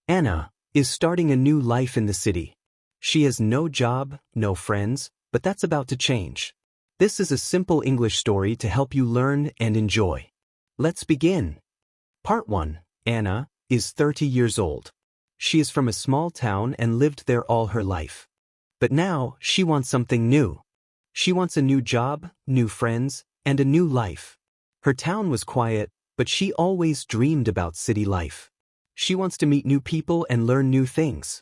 Anna is starting a new life in the city. She has no job, no friends, but that's about to change. This is a simple English story to help you learn and enjoy. Let's begin. Part 1. Anna is 30 years old. She is from a small town and lived there all her life. But now she wants something new. She wants a new job, new friends, and a new life. Her town was quiet, but she always dreamed about city life. She wants to meet new people and learn new things.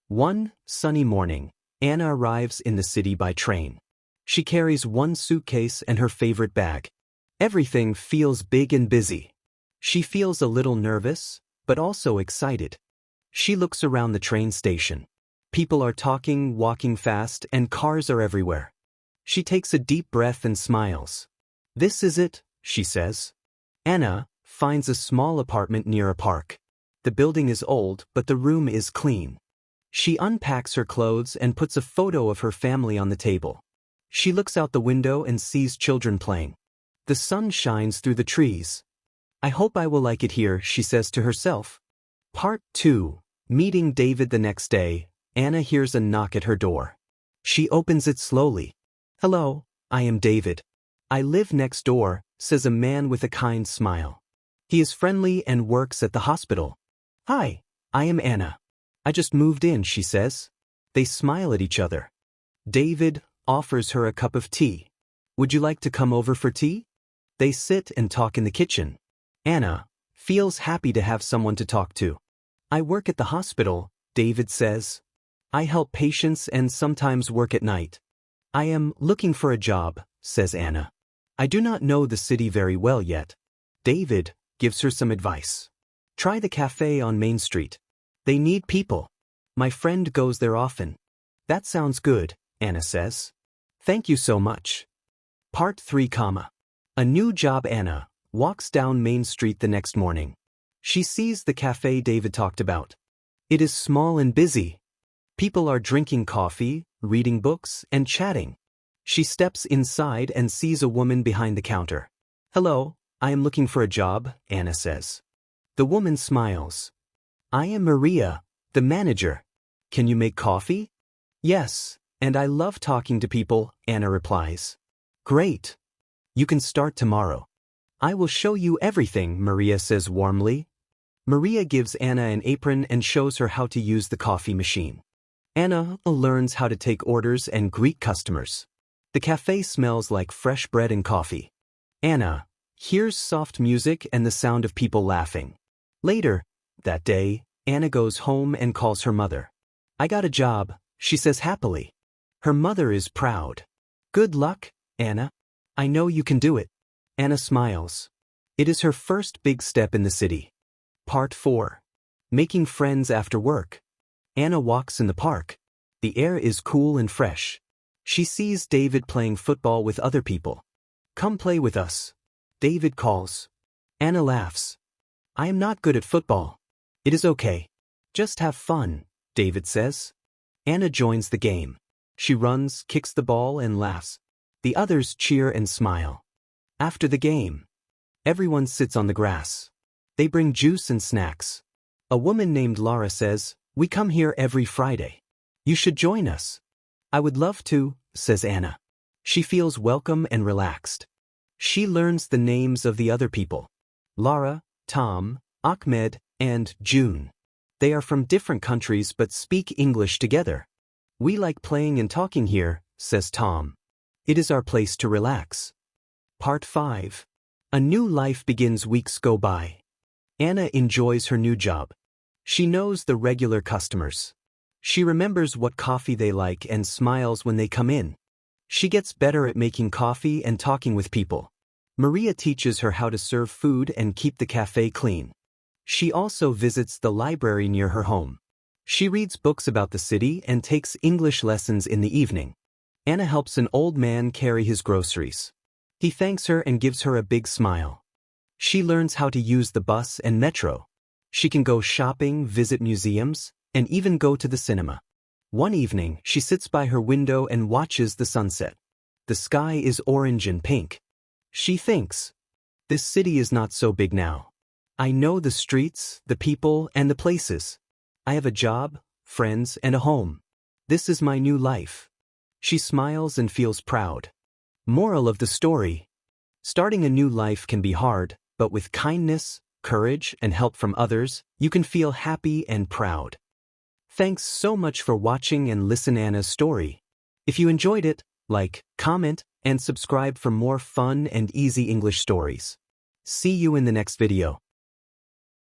One sunny morning, Anna arrives in the city by train. She carries one suitcase and her favorite bag. Everything feels big and busy. She feels a little nervous, but also excited. She looks around the train station. People are talking, walking fast, and cars are everywhere. She takes a deep breath and smiles. "This is it," she says. Anna finds a small apartment near a park. The building is old, but the room is clean. She unpacks her clothes and puts a photo of her family on the table. She looks out the window and sees children playing. The sun shines through the trees. "I hope I will like it here," she says to herself. Part 2. Meeting David. The next day, Anna hears a knock at her door. She opens it slowly. "Hello, I am David. I live next door," says a man with a kind smile. He is friendly and works at the hospital. "Hi, I am Anna. I just moved in," she says. They smile at each other. David offers her a cup of tea. "Would you like to come over for tea?" They sit and talk in the kitchen. Anna feels happy to have someone to talk to. "I work at the hospital," David says. "I help patients and sometimes work at night." "I am looking for a job," says Anna. "I do not know the city very well yet." David gives her some advice. "Try the cafe on Main Street. They need people. My friend goes there often." "That sounds good," Anna says. "Thank you so much." Part 3, A new job. Anna walks down Main Street the next morning. She sees the cafe David talked about. It is small and busy. People are drinking coffee, reading books, and chatting. She steps inside and sees a woman behind the counter. "Hello, I am looking for a job," Anna says. The woman smiles. "I am Maria, the manager. Can you make coffee?" "Yes, and I love talking to people," Anna replies. "Great. You can start tomorrow." "I will show you everything," Maria says warmly. Maria gives Anna an apron and shows her how to use the coffee machine. Anna learns how to take orders and greet customers. The cafe smells like fresh bread and coffee. Anna hears soft music and the sound of people laughing. Later that day, Anna goes home and calls her mother. "I got a job," she says happily. Her mother is proud. "Good luck, Anna. I know you can do it." Anna smiles. It is her first big step in the city. Part 4. Making friends after work. Anna walks in the park. The air is cool and fresh. She sees David playing football with other people. "Come play with us," David calls. Anna laughs. "I am not good at football." "It is okay. Just have fun," David says. Anna joins the game. She runs, kicks the ball, and laughs. The others cheer and smile. After the game, everyone sits on the grass. They bring juice and snacks. A woman named Laura says, "We come here every Friday. You should join us." "I would love to," says Anna. She feels welcome and relaxed. She learns the names of the other people. Laura, Tom, Ahmed, and June. They are from different countries but speak English together. "We like playing and talking here," says Tom. "It is our place to relax." Part 5. A new life begins. Weeks go by. Anna enjoys her new job. She knows the regular customers. She remembers what coffee they like and smiles when they come in. She gets better at making coffee and talking with people. Maria teaches her how to serve food and keep the cafe clean. She also visits the library near her home. She reads books about the city and takes English lessons in the evening. Anna helps an old man carry his groceries. He thanks her and gives her a big smile. She learns how to use the bus and metro. She can go shopping, visit museums, and even go to the cinema. One evening, she sits by her window and watches the sunset. The sky is orange and pink. She thinks, "This city is not so big now. I know the streets, the people, and the places." I have a job, friends, and a home. This is my new life. She smiles and feels proud. Moral of the story: starting a new life can be hard, but with kindness, courage, and help from others, you can feel happy and proud. Thanks so much for watching and listen Anna's story. If you enjoyed it, like, comment, and subscribe for more fun and easy English stories. See you in the next video.